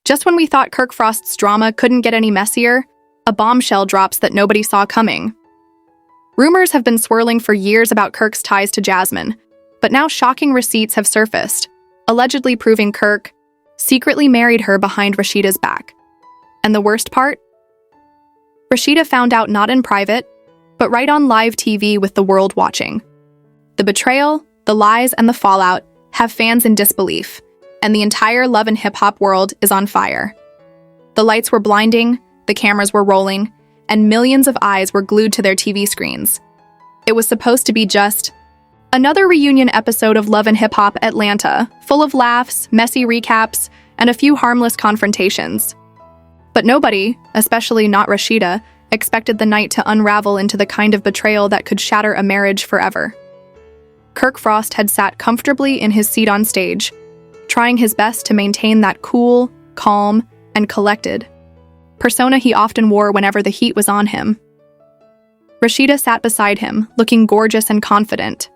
Just when we thought Kirk Frost's drama couldn't get any messier, a bombshell drops that nobody saw coming. Rumors have been swirling for years about Kirk's ties to Jasmine, but now shocking receipts have surfaced, allegedly proving Kirk secretly married her behind Rasheeda's back. And the worst part? Rasheeda found out not in private, but right on live TV with the world watching. The betrayal, the lies, and the fallout have fans in disbelief, and the entire love and hip-hop world is on fire. The lights were blinding, the cameras were rolling, and millions of eyes were glued to their TV screens. It was supposed to be just another reunion episode of Love and Hip Hop Atlanta, full of laughs, messy recaps, and a few harmless confrontations. But nobody, especially not Rasheeda, expected the night to unravel into the kind of betrayal that could shatter a marriage forever. Kirk Frost had sat comfortably in his seat on stage, trying his best to maintain that cool, calm, and collected persona he often wore whenever the heat was on him. Rasheeda sat beside him, looking gorgeous and confident,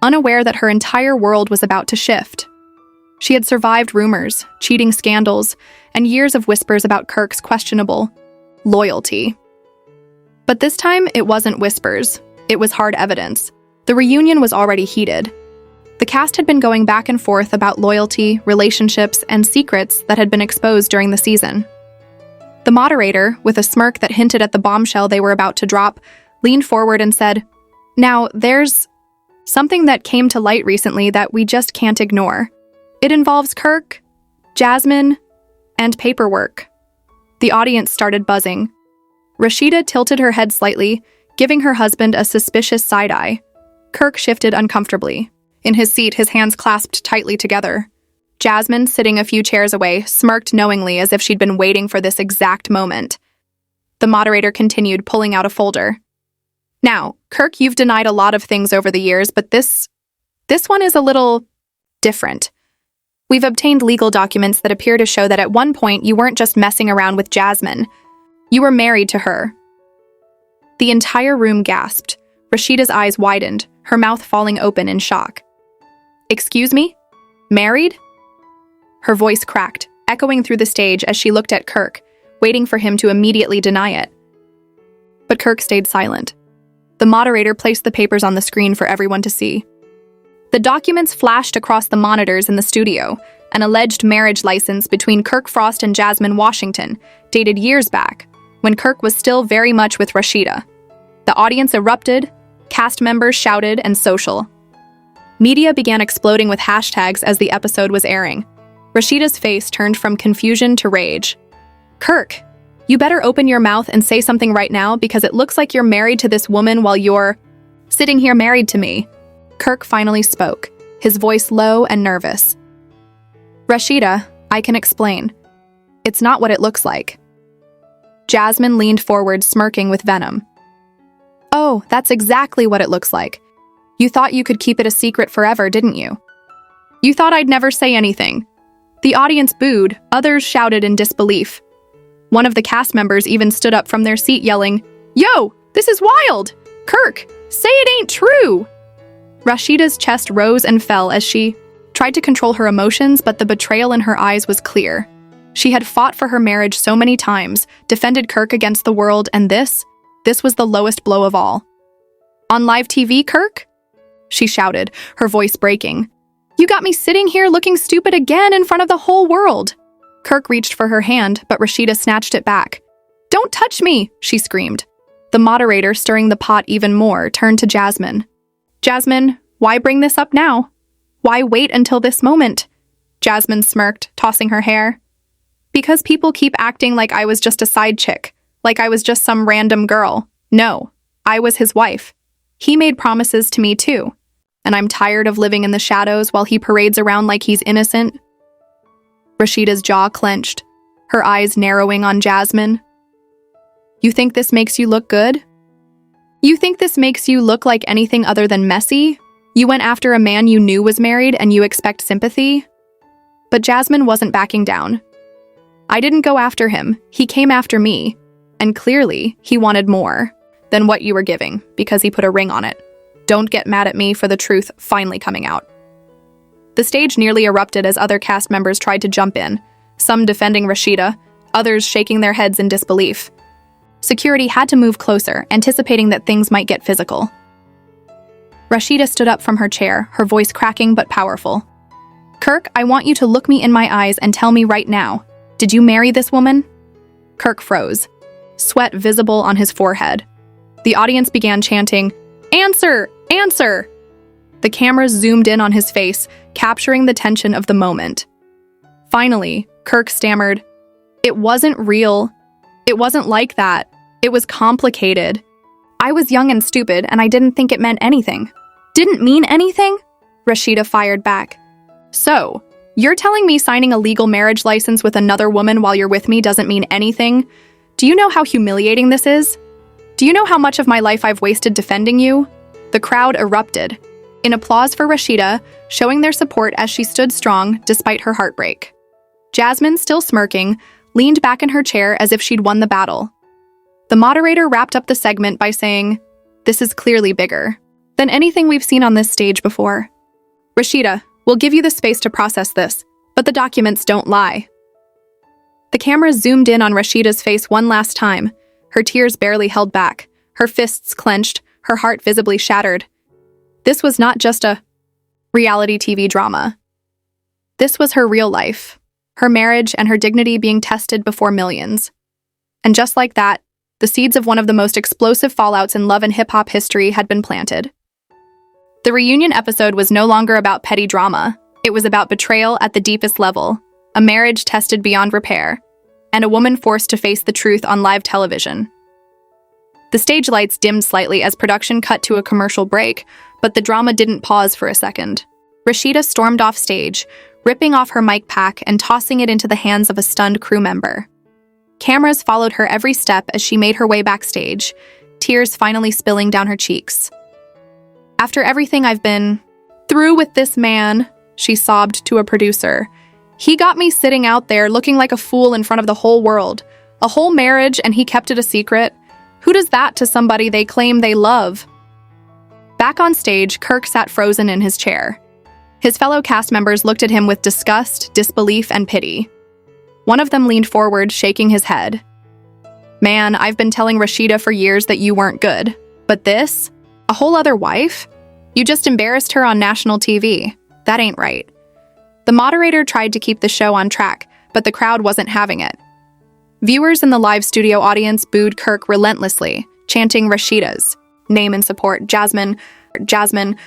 unaware that her entire world was about to shift. She had survived rumors, cheating scandals, and years of whispers about Kirk's questionable loyalty. But this time, it wasn't whispers. It was hard evidence. The reunion was already heated. The cast had been going back and forth about loyalty, relationships, and secrets that had been exposed during the season. The moderator, with a smirk that hinted at the bombshell they were about to drop, leaned forward and said, "Now, there's something that came to light recently that we just can't ignore. It involves Kirk, Jasmine, and paperwork." The audience started buzzing. Rasheeda tilted her head slightly, giving her husband a suspicious side-eye. Kirk shifted uncomfortably. In his seat, his hands clasped tightly together. Jasmine, sitting a few chairs away, smirked knowingly as if she'd been waiting for this exact moment. The moderator continued, pulling out a folder. "Now, Kirk, you've denied a lot of things over the years, but this one is a little different. We've obtained legal documents that appear to show that at one point you weren't just messing around with Jasmine. You were married to her." The entire room gasped. Rasheeda's eyes widened, her mouth falling open in shock. "Excuse me? Married?" Her voice cracked, echoing through the stage as she looked at Kirk, waiting for him to immediately deny it. But Kirk stayed silent. The moderator placed the papers on the screen for everyone to see. The documents flashed across the monitors in the studio, an alleged marriage license between Kirk Frost and Jasmine Washington, dated years back, when Kirk was still very much with Rasheeda. The audience erupted, cast members shouted, and social. Media began exploding with hashtags as the episode was airing. Rasheeda's face turned from confusion to rage. "Kirk, you better open your mouth and say something right now because it looks like you're married to this woman while you're sitting here married to me." Kirk finally spoke, his voice low and nervous. "Rasheeda, I can explain. It's not what it looks like." Jasmine leaned forward, smirking with venom. "Oh, that's exactly what it looks like. You thought you could keep it a secret forever, didn't you? You thought I'd never say anything." The audience booed, others shouted in disbelief. One of the cast members even stood up from their seat yelling, "Yo, this is wild! Kirk, say it ain't true!" Rasheeda's chest rose and fell as she tried to control her emotions, but the betrayal in her eyes was clear. She had fought for her marriage so many times, defended Kirk against the world, and this was the lowest blow of all. "On live TV, Kirk?" she shouted, her voice breaking. "You got me sitting here looking stupid again in front of the whole world." Kirk reached for her hand, but Rasheeda snatched it back. "Don't touch me!" she screamed. The moderator, stirring the pot even more, turned to Jasmine. "Jasmine, why bring this up now? Why wait until this moment?" Jasmine smirked, tossing her hair. "Because people keep acting like I was just a side chick, like I was just some random girl. No, I was his wife. He made promises to me too. And I'm tired of living in the shadows while he parades around like he's innocent." Rasheeda's jaw clenched, her eyes narrowing on Jasmine. "You think this makes you look good? You think this makes you look like anything other than messy? You went after a man you knew was married and you expect sympathy?" But Jasmine wasn't backing down. "I didn't go after him. He came after me. And clearly, he wanted more than what you were giving because he put a ring on it. Don't get mad at me for the truth finally coming out." The stage nearly erupted as other cast members tried to jump in, some defending Rasheeda, others shaking their heads in disbelief. Security had to move closer, anticipating that things might get physical. Rasheeda stood up from her chair, her voice cracking but powerful. "Kirk, I want you to look me in my eyes and tell me right now, did you marry this woman?" Kirk froze, sweat visible on his forehead. The audience began chanting, "Answer! Answer!" The cameras zoomed in on his face, capturing the tension of the moment. Finally, Kirk stammered, "It wasn't real. It wasn't like that. It was complicated. I was young and stupid, and I didn't think it meant anything." "Didn't mean anything?" Rasheeda fired back. "So, you're telling me signing a legal marriage license with another woman while you're with me doesn't mean anything? Do you know how humiliating this is? Do you know how much of my life I've wasted defending you?" The crowd erupted, in applause for Rasheeda, showing their support as she stood strong despite her heartbreak. Jasmine, still smirking, leaned back in her chair as if she'd won the battle. The moderator wrapped up the segment by saying, "This is clearly bigger than anything we've seen on this stage before. Rasheeda, we'll give you the space to process this, but the documents don't lie." The camera zoomed in on Rasheeda's face one last time, her tears barely held back, her fists clenched, her heart visibly shattered. This was not just a reality TV drama. This was her real life, her marriage and her dignity being tested before millions. And just like that, the seeds of one of the most explosive fallouts in love and hip-hop history had been planted. The reunion episode was no longer about petty drama. It was about betrayal at the deepest level, a marriage tested beyond repair, and a woman forced to face the truth on live television. The stage lights dimmed slightly as production cut to a commercial break, but the drama didn't pause for a second. Rasheeda stormed off stage, ripping off her mic pack and tossing it into the hands of a stunned crew member. Cameras followed her every step as she made her way backstage, tears finally spilling down her cheeks. "After everything I've been through with this man," she sobbed to a producer, "he got me sitting out there looking like a fool in front of the whole world. A whole marriage and he kept it a secret. Who does that to somebody they claim they love?" Back on stage, Kirk sat frozen in his chair. His fellow cast members looked at him with disgust, disbelief, and pity. One of them leaned forward, shaking his head. "Man, I've been telling Rasheeda for years that you weren't good. But this? A whole other wife? You just embarrassed her on national TV. That ain't right." The moderator tried to keep the show on track, but the crowd wasn't having it. Viewers in the live studio audience booed Kirk relentlessly, chanting Rasheeda's name in support, Jasmine, Jasmine.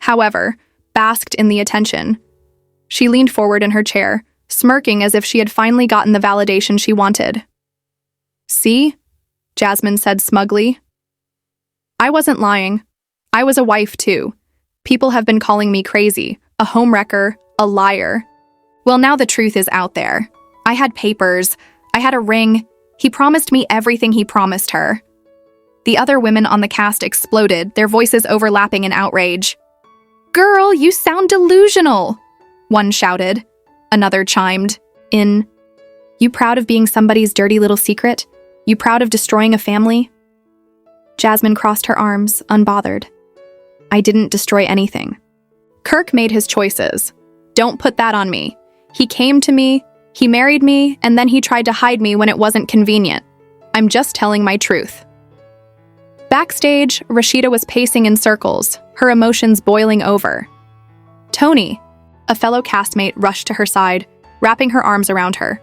however, basked in the attention. She leaned forward in her chair, smirking as if she had finally gotten the validation she wanted. "See?" Jasmine said smugly. "I wasn't lying. I was a wife too. People have been calling me crazy, a homewrecker, a liar. Well, now the truth is out there. I had papers. I had a ring. He promised me everything he promised her." The other women on the cast exploded, their voices overlapping in outrage. "Girl, you sound delusional," one shouted. Another chimed in. "You proud of being somebody's dirty little secret? You proud of destroying a family?" Jasmine crossed her arms, unbothered. "I didn't destroy anything. Kirk made his choices. Don't put that on me. He came to me, he married me, and then he tried to hide me when it wasn't convenient. I'm just telling my truth." Backstage, Rasheeda was pacing in circles, her emotions boiling over. Tony, a fellow castmate, rushed to her side, wrapping her arms around her.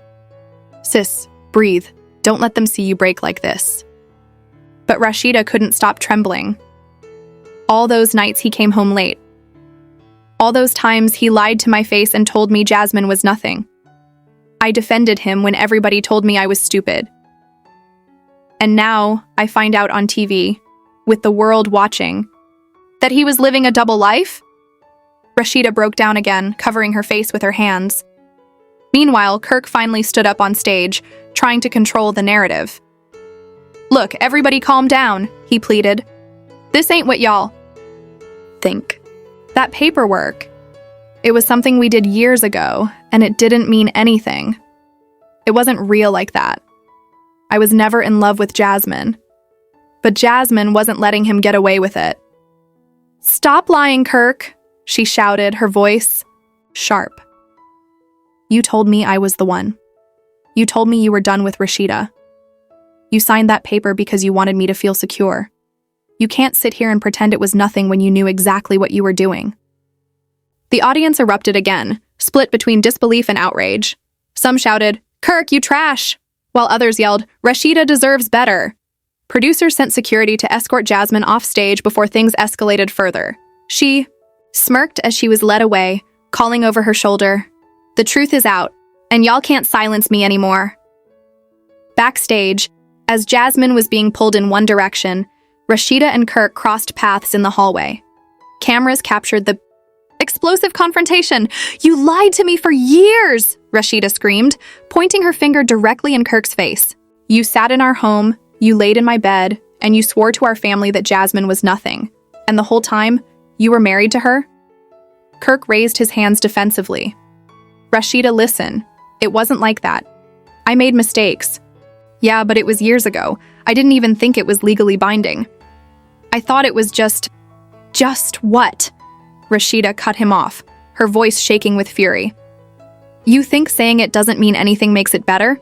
"Sis, breathe. Don't let them see you break like this." But Rasheeda couldn't stop trembling. All those nights he came home late. All those times he lied to my face and told me Jasmine was nothing. I defended him when everybody told me I was stupid. And now I find out on TV, with the world watching, that he was living a double life? Rasheeda broke down again, covering her face with her hands. Meanwhile, Kirk finally stood up on stage, trying to control the narrative. "Look, everybody calm down," he pleaded. "This ain't what y'all think. That paperwork, it was something we did years ago, and it didn't mean anything. It wasn't real like that. I was never in love with Jasmine. But Jasmine wasn't letting him get away with it." "Stop lying, Kirk," she shouted, her voice sharp. "You told me I was the one. You told me you were done with Rasheeda. You signed that paper because you wanted me to feel secure. You can't sit here and pretend it was nothing when you knew exactly what you were doing." The audience erupted again, split between disbelief and outrage. Some shouted, "Kirk, you trash!" while others yelled, "Rasheeda deserves better." Producers sent security to escort Jasmine off stage before things escalated further. She smirked as she was led away, calling over her shoulder, "The truth is out, and y'all can't silence me anymore." Backstage, as Jasmine was being pulled in one direction, Rasheeda and Kirk crossed paths in the hallway. Cameras captured the explosive confrontation. "You lied to me for years!" Rasheeda screamed, pointing her finger directly in Kirk's face. "You sat in our home, you laid in my bed, and you swore to our family that Jasmine was nothing. And the whole time, you were married to her?" Kirk raised his hands defensively. "Rasheeda, listen. It wasn't like that. I made mistakes. Yeah, but it was years ago. I didn't even think it was legally binding. I thought it was just what?" Rasheeda cut him off, her voice shaking with fury. "You think saying it doesn't mean anything makes it better?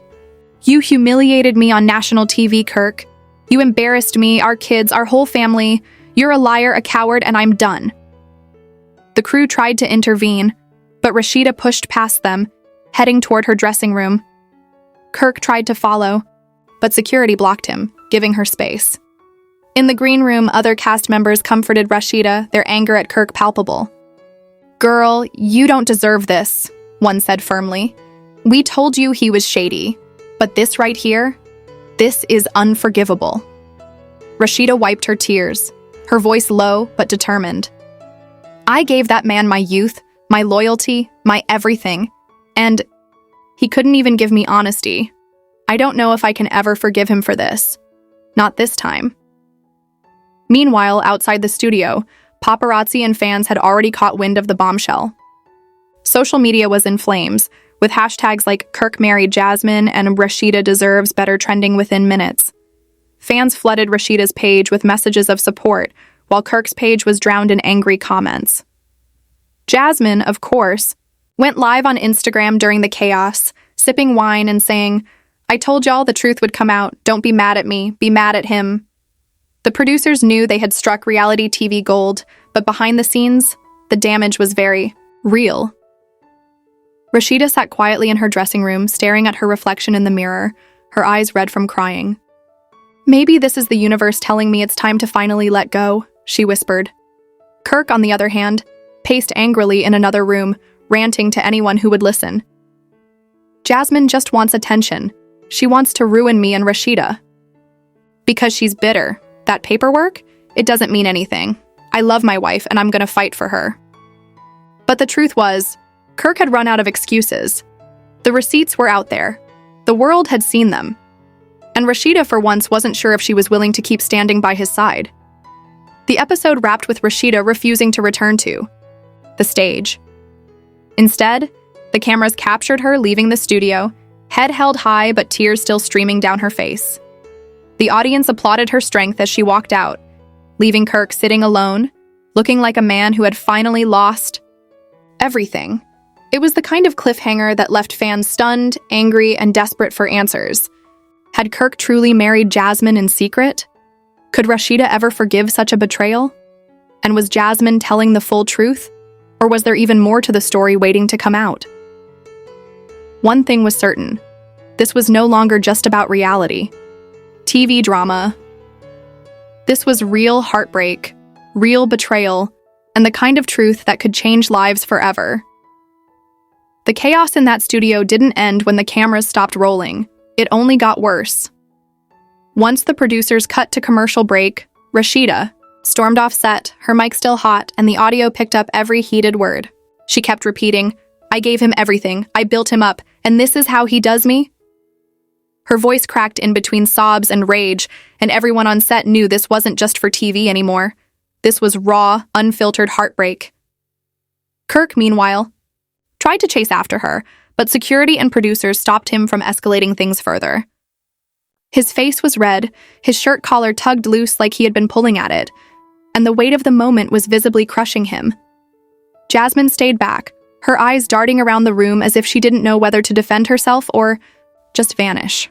You humiliated me on national TV, Kirk. You embarrassed me, our kids, our whole family. You're a liar, a coward, and I'm done." The crew tried to intervene, but Rasheeda pushed past them, heading toward her dressing room. Kirk tried to follow, but security blocked him, giving her space. In the green room, other cast members comforted Rasheeda, their anger at Kirk palpable. "Girl, you don't deserve this," one said firmly. "We told you he was shady, but this right here, this is unforgivable." Rasheeda wiped her tears, her voice low but determined. "I gave that man my youth, my loyalty, my everything, and he couldn't even give me honesty. I don't know if I can ever forgive him for this. Not this time." Meanwhile, outside the studio, paparazzi and fans had already caught wind of the bombshell. Social media was in flames, with hashtags like Kirk married Jasmine and Rasheeda deserves better trending within minutes. Fans flooded Rasheeda's page with messages of support, while Kirk's page was drowned in angry comments. Jasmine, of course, went live on Instagram during the chaos, sipping wine and saying, "I told y'all the truth would come out. Don't be mad at me. Be mad at him." The producers knew they had struck reality TV gold, but behind the scenes, the damage was very real. Rasheeda sat quietly in her dressing room, staring at her reflection in the mirror, her eyes red from crying. "Maybe this is the universe telling me it's time to finally let go," she whispered. Kirk, on the other hand, paced angrily in another room, ranting to anyone who would listen. Jasmine just wants attention. She wants to ruin me and Rasheeda. Because she's bitter. That paperwork? It doesn't mean anything. I love my wife and I'm gonna fight for her. But the truth was, Kirk had run out of excuses. The receipts were out there. The world had seen them. And Rasheeda for once wasn't sure if she was willing to keep standing by his side. The episode wrapped with Rasheeda refusing to return to the stage. Instead, the cameras captured her leaving the studio, head held high but tears still streaming down her face. The audience applauded her strength as she walked out, leaving Kirk sitting alone, looking like a man who had finally lost everything. It was the kind of cliffhanger that left fans stunned, angry, and desperate for answers. Had Kirk truly married Jasmine in secret? Could Rasheeda ever forgive such a betrayal? And was Jasmine telling the full truth? Or was there even more to the story waiting to come out? One thing was certain. This was no longer just about reality. TV drama. This was real heartbreak, real betrayal, and the kind of truth that could change lives forever. The chaos in that studio didn't end when the cameras stopped rolling. It only got worse. Once the producers cut to commercial break, Rasheeda stormed off set, her mic still hot, and the audio picked up every heated word. She kept repeating, "I gave him everything, I built him up, and this is how he does me?" Her voice cracked in between sobs and rage, and everyone on set knew this wasn't just for TV anymore. This was raw, unfiltered heartbreak. Kirk, meanwhile, tried to chase after her, but security and producers stopped him from escalating things further. His face was red, his shirt collar tugged loose like he had been pulling at it, and the weight of the moment was visibly crushing him. Jasmine stayed back, her eyes darting around the room as if she didn't know whether to defend herself or just vanish.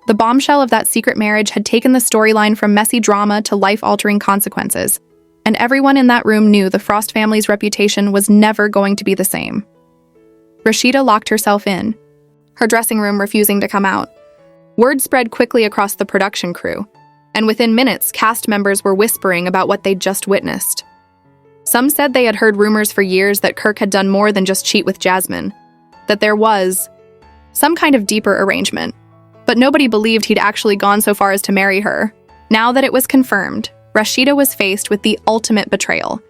The bombshell of that secret marriage had taken the storyline from messy drama to life-altering consequences, and everyone in that room knew the Frost family's reputation was never going to be the same. Rasheeda locked herself in, her dressing room refusing to come out. Word spread quickly across the production crew, and within minutes, cast members were whispering about what they'd just witnessed. Some said they had heard rumors for years that Kirk had done more than just cheat with Jasmine, that there was some kind of deeper arrangement, but nobody believed he'd actually gone so far as to marry her. Now that it was confirmed, Rasheeda was faced with the ultimate betrayal,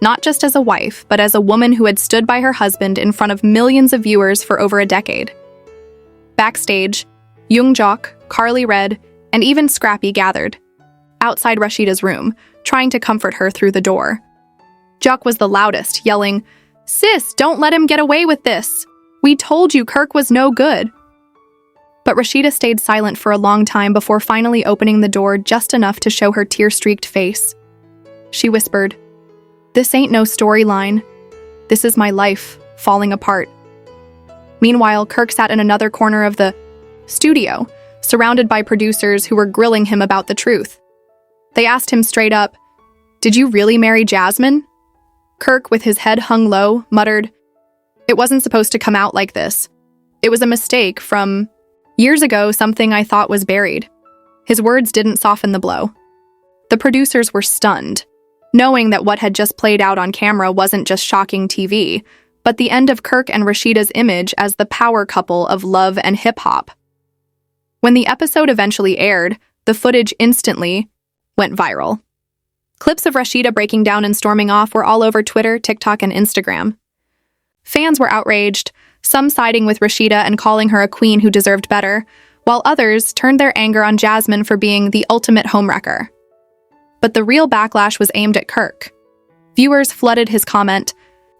not just as a wife, but as a woman who had stood by her husband in front of millions of viewers for over a decade. Backstage, Yoongjok, Carly Red, and even Scrappy gathered outside Rasheeda's room, trying to comfort her through the door. Jok was the loudest, yelling, "Sis, don't let him get away with this! We told you Kirk was no good!" But Rasheeda stayed silent for a long time before finally opening the door just enough to show her tear-streaked face. She whispered, "This ain't no storyline. This is my life, falling apart." Meanwhile, Kirk sat in another corner of the studio, surrounded by producers who were grilling him about the truth. They asked him straight up, "Did you really marry Jasmine?" Kirk, with his head hung low, muttered, "It wasn't supposed to come out like this. It was a mistake from years ago, something I thought was buried." His words didn't soften the blow. The producers were stunned, knowing that what had just played out on camera wasn't just shocking TV, but the end of Kirk and Rasheeda's image as the power couple of love and hip-hop. When the episode eventually aired, the footage instantly went viral. Clips of Rasheeda breaking down and storming off were all over Twitter, TikTok, and Instagram. Fans were outraged, some siding with Rasheeda and calling her a queen who deserved better, while others turned their anger on Jasmine for being the ultimate homewrecker. But the real backlash was aimed at Kirk. Viewers flooded his comment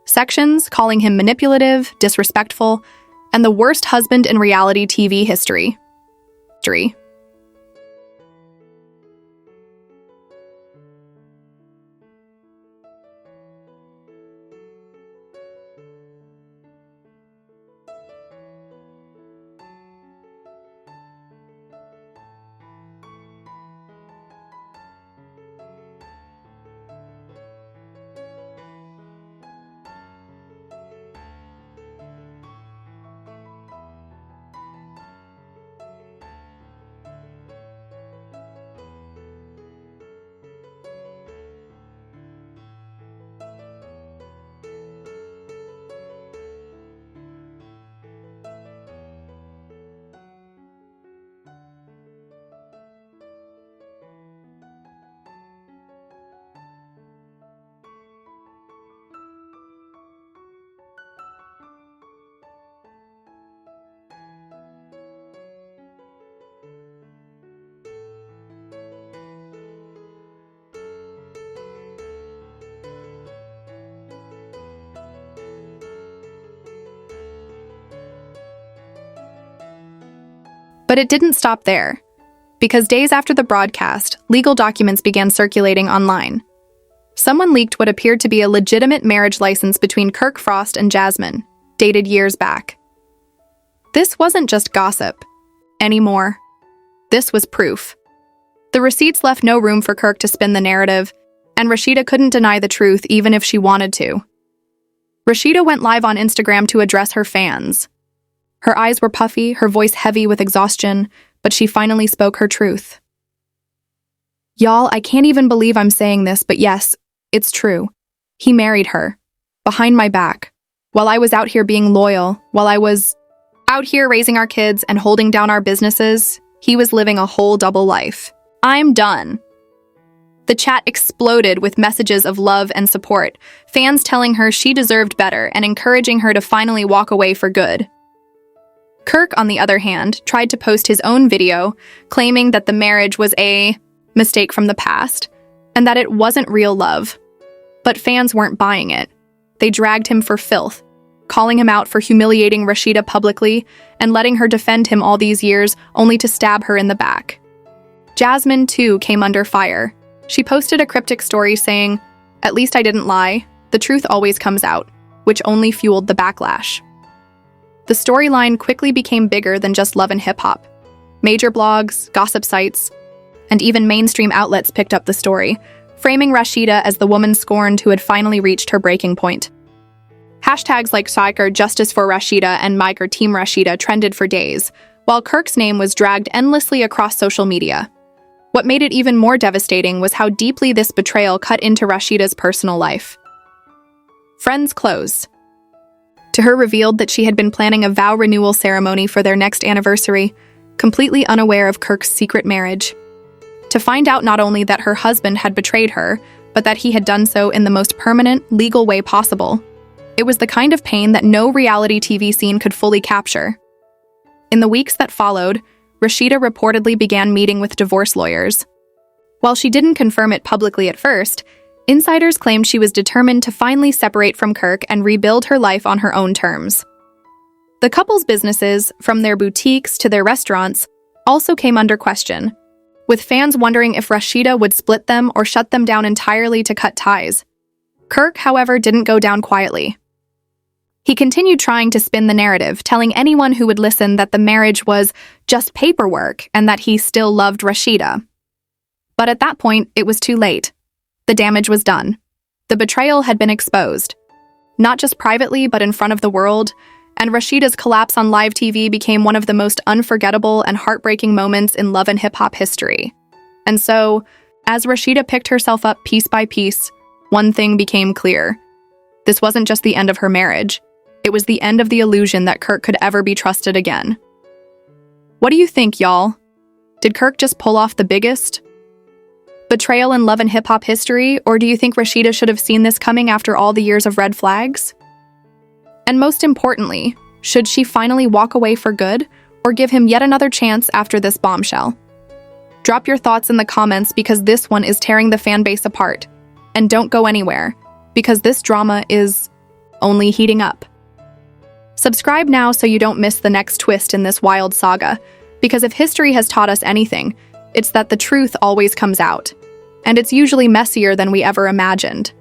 sections, calling him manipulative, disrespectful, and the worst husband in reality TV history. But it didn't stop there, because days after the broadcast, legal documents began circulating online. Someone leaked what appeared to be a legitimate marriage license between Kirk Frost and Jasmine, dated years back. This wasn't just gossip anymore. This was proof. The receipts left no room for Kirk to spin the narrative, and Rasheeda couldn't deny the truth even if she wanted to. Rasheeda went live on Instagram to address her fans. Her eyes were puffy, her voice heavy with exhaustion, but she finally spoke her truth. Y'all, I can't even believe I'm saying this, but yes, it's true. He married her, behind my back, while I was out here being loyal, while I was out here raising our kids and holding down our businesses. He was living a whole double life. I'm done. The chat exploded with messages of love and support, fans telling her she deserved better and encouraging her to finally walk away for good. Kirk, on the other hand, tried to post his own video, claiming that the marriage was a mistake from the past and that it wasn't real love. But fans weren't buying it. They dragged him for filth, calling him out for humiliating Rasheeda publicly and letting her defend him all these years only to stab her in the back. Jasmine, too, came under fire. She posted a cryptic story saying, "At least I didn't lie. The truth always comes out," which only fueled the backlash. The storyline quickly became bigger than just love and hip-hop. Major blogs, gossip sites, and even mainstream outlets picked up the story, framing Rasheeda as the woman scorned who had finally reached her breaking point. Hashtags like Psyker Justice for Rasheeda and Miker Team Rasheeda trended for days, while Kirk's name was dragged endlessly across social media. What made it even more devastating was how deeply this betrayal cut into Rasheeda's personal life. Friends close. To her revealed that she had been planning a vow renewal ceremony for their next anniversary, completely unaware of Kirk's secret marriage. To find out not only that her husband had betrayed her, but that he had done so in the most permanent, legal way possible. It was the kind of pain that no reality TV scene could fully capture. In the weeks that followed, Rasheeda reportedly began meeting with divorce lawyers. While she didn't confirm it publicly at first, insiders claimed she was determined to finally separate from Kirk and rebuild her life on her own terms. The couple's businesses, from their boutiques to their restaurants, also came under question, with fans wondering if Rasheeda would split them or shut them down entirely to cut ties. Kirk, however, didn't go down quietly. He continued trying to spin the narrative, telling anyone who would listen that the marriage was just paperwork and that he still loved Rasheeda. But at that point, it was too late. The damage was done. The betrayal had been exposed, not just privately but in front of the world, and Rasheeda's collapse on live TV became one of the most unforgettable and heartbreaking moments in love and hip-hop history. And so, as Rasheeda picked herself up piece by piece, one thing became clear. This wasn't just the end of her marriage. It was the end of the illusion that Kirk could ever be trusted again. What do you think, y'all? Did Kirk just pull off the biggest betrayal in love and hip-hop history, or do you think Rasheeda should have seen this coming after all the years of red flags? And most importantly, should she finally walk away for good, or give him yet another chance after this bombshell? Drop your thoughts in the comments because this one is tearing the fan base apart. And don't go anywhere, because this drama is only heating up. Subscribe now so you don't miss the next twist in this wild saga, because if history has taught us anything, it's that the truth always comes out. And it's usually messier than we ever imagined.